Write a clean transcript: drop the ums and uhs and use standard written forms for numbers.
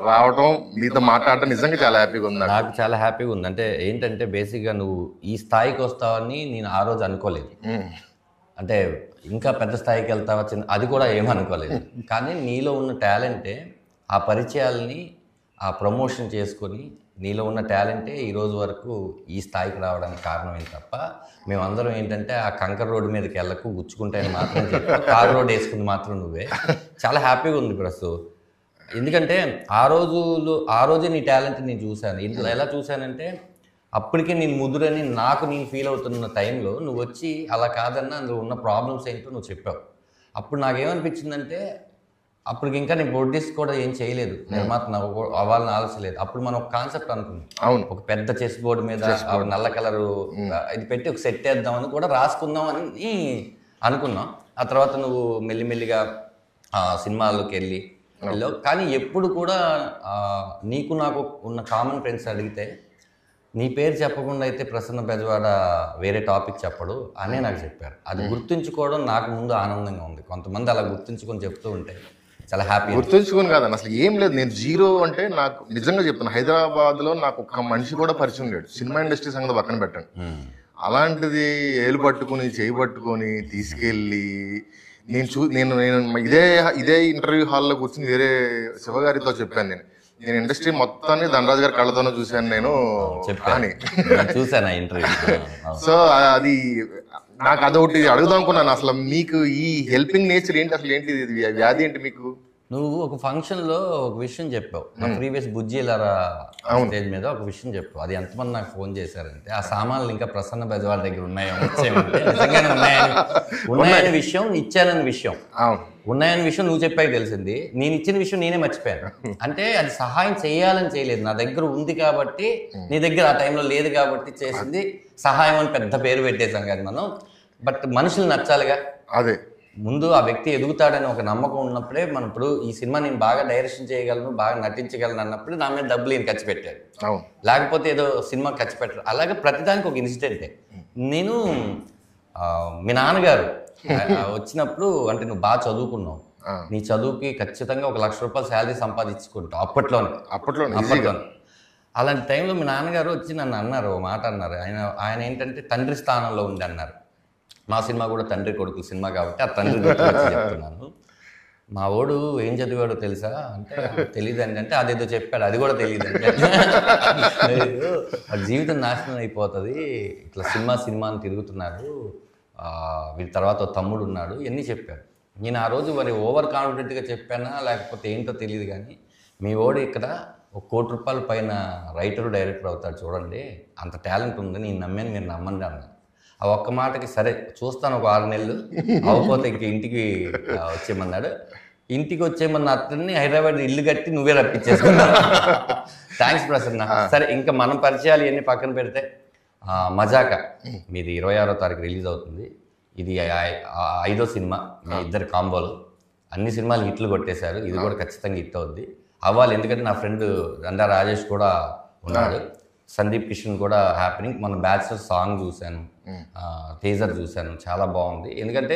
రావడం మీతో మాట్లాడటం నిజంగా చాలా హ్యాపీగా ఉంది. నాకు చాలా హ్యాపీగా ఉంది. అంటే ఏంటంటే బేసిక్గా నువ్వు ఈ స్థాయికి వస్తావని నేను ఆ రోజు అనుకోలేదు. అంటే ఇంకా పెద్ద స్థాయికి వెళ్తావా అది కూడా ఏమనుకోలేదు. కానీ నీలో ఉన్న టాలెంటే ఆ పరిచయాలని ఆ ప్రమోషన్ చేసుకొని నీలో ఉన్న టాలెంటే ఈరోజు వరకు ఈ స్థాయికి రావడానికి కారణమైంది తప్ప మేమందరం ఏంటంటే ఆ కంకర్ రోడ్డు మీదకి వెళ్ళకు గుచ్చుకుంటాయని మాత్రం చెప్పి కార్ రోడ్ వేసుకుంది మాత్రం నువ్వే. చాలా హ్యాపీగా ఉంది ప్రస్తుతం. ఎందుకంటే ఆ రోజే నీ టాలెంట్ నేను చూశాను. ఇంట్లో ఎలా చూశానంటే అప్పటికే నేను ముదురని నేను ఫీల్ అవుతున్న టైంలో నువ్వు వచ్చి అలా కాదన్నా అందులో ఉన్న ప్రాబ్లమ్స్ ఏంటో నువ్వు చెప్పావు. అప్పుడు నాకేమనిపించిందంటే అప్పటికి ఇంకా నేను ప్రొడ్యూస్ కూడా ఏం చేయలేదు, నిర్మాత అవ్వాలని ఆలోచలేదు. అప్పుడు మనం ఒక కాన్సెప్ట్ అనుకున్నాం. అవును, ఒక పెద్ద చెస్ బోర్డు మీద నల్ల కలరు ఇది పెట్టి ఒక సెట్ వేద్దామని కూడా రాసుకుందాం అని అనుకున్నాం. ఆ తర్వాత నువ్వు మెల్లిమెల్లిగా సినిమాల్లోకి వెళ్ళావు. కానీ ఎప్పుడు కూడా నీకు నాకు ఉన్న కామన్ ఫ్రెండ్స్ అడిగితే నీ పేరు చెప్పకుండా అయితే ప్రసన్న బెజవాడ వేరే టాపిక్ చెప్పడు అనే నాకు చెప్పారు. అది గుర్తుంచుకోవడం నాకు ముందు ఆనందంగా ఉంది. కొంతమంది అలా గుర్తుంచుకొని చెప్తూ ఉంటే చాలా హ్యాపీ. గుర్తుంచుకొని కాదండి, అసలు ఏం లేదు. నేను జీరో అంటే నాకు నిజంగా చెప్తాను, హైదరాబాద్లో నాకు ఒక్క మనిషి కూడా పరిచయం లేడు. సినిమా ఇండస్ట్రీ సంగతి పక్కన పెట్టండి. అలాంటిది ఏలు పట్టుకుని చేయి పట్టుకొని తీసుకెళ్ళి నేను ఇదే ఇంటర్వ్యూ హాల్లో కూర్చుని వేరే శివగారితో చెప్పాను. నేను ఇండస్ట్రీ మొత్తాన్ని ధనరాజ్ గారి కళ్ళతోనే చూశాను నేను అని చూసాను ఇంటర్వ్యూ. సో అది నాకు అదొకటి అడుగుదాం అనుకున్నాను. అసలు మీకు ఈ హెల్పింగ్ నేచర్ ఏంటి, అసలు ఏంటి వ్యాధి ఏంటి మీకు? నువ్వు ఒక ఫంక్షన్లో ఒక విషయం చెప్పావు. నా ప్రీవియస్ బుజ్జిలారా స్టేజ్ మీద ఒక విషయం చెప్పావు. అది ఎంతమంది నాకు ఫోన్ చేశారంటే ఆ సామాన్లు ఇంకా ప్రసన్న బెజవాడ దగ్గర నిజంగానే ఉన్నాయని విషయం, ఇచ్చానని విషయం, ఉన్నాయని విషయం నువ్వు చెప్పాక తెలిసింది. నేను ఇచ్చిన విషయం నేనే మర్చిపోయాను. అంటే అది సహాయం చేయాలని చేయలేదు, నా దగ్గర ఉంది కాబట్టి, నీ దగ్గర ఆ టైంలో లేదు కాబట్టి చేసింది సహాయం అని పెద్ద పేరు పెట్టేశాం కదా మనం. బట్ మనుషులు నచ్చాలిగా. అదే ముందు ఆ వ్యక్తి ఎదుగుతాడని ఒక నమ్మకం ఉన్నప్పుడే మనం ఇప్పుడు ఈ సినిమా నేను బాగా డైరెక్షన్ చేయగలను, బాగా నటించగలను అన్నప్పుడు నా మీద డబ్బులు ఈయన ఖర్చు పెట్టాడు. లేకపోతే ఏదో సినిమా ఖర్చు పెట్టారు. అలాగే ప్రతిదానికి ఒక ఇన్సిడెంటే. నేను మీ నాన్నగారు వచ్చినప్పుడు అంటే నువ్వు బాగా చదువుకున్నావు, నీ చదువుకి ఖచ్చితంగా ఒక ₹1,00,000 శాలరీ సంపాదించుకుంటావు అప్పట్లోనే. అలాంటి టైంలో మీ నాన్నగారు వచ్చి నన్ను అన్నారు, ఓ మాట అన్నారు. ఆయన ఏంటంటే తండ్రి స్థానంలో ఉంది అన్నారు. మా సినిమా కూడా తండ్రి కొడుకు సినిమా కాబట్టి ఆ తండ్రి గురించి చెప్తున్నాను. మా వాడు ఏం చదివాడో తెలుసా అంటే తెలియదండి అంటే అదేదో చెప్పాడు, అది కూడా తెలియదండి. జీవితం నాశనం అయిపోతుంది, ఇట్లా సినిమా అని తిరుగుతున్నారు, వీరి తర్వాత తమ్ముడు ఉన్నాడు, ఇవన్నీ చెప్పారు. నేను ఆ రోజు మరి ఓవర్ కాన్ఫిడెంట్గా చెప్పానా లేకపోతే ఏంటో తెలియదు, కానీ మీ వాడు ఇక్కడ ₹1,00,00,000 పైన రైటరు డైరెక్టర్ అవుతాడు చూడండి, అంత టాలెంట్ ఉంది, నేను నమ్మాను, మీరు నమ్మండి అన్నాను. ఆ ఒక్క మాటకి సరే చూస్తాను ఒక 6 నెలలు అవ్వకపోతే ఇంక ఇంటికి వచ్చేయమన్నాడు. ఇంటికి వచ్చేయమన్న అతన్ని హైదరాబాద్ ఇల్లు కట్టి నువ్వే రప్పించేసుకున్నావు. థ్యాంక్స్ ప్రసన్న. సరే ఇంకా మనం పరిచయాలు ఇవన్నీ పక్కన పెడితే మజాకా మీది 26వ తారీఖు రిలీజ్ అవుతుంది. ఇది 5వ సినిమా మీ ఇద్దరు కాంబోలు. అన్ని సినిమాలు హిట్లు కొట్టేశారు, ఇది కూడా ఖచ్చితంగా హిట్ అవుద్ది అవ్వాలి. ఎందుకంటే నా ఫ్రెండ్ దండా రాజేష్ కూడా ఉన్నాడు, సందీప్ కిషన్ కూడా హ్యాపెనింగ్. మన బ్యాచులర్ సాంగ్ చూశాను, టీజర్ చూశాను, చాలా బాగుంది. ఎందుకంటే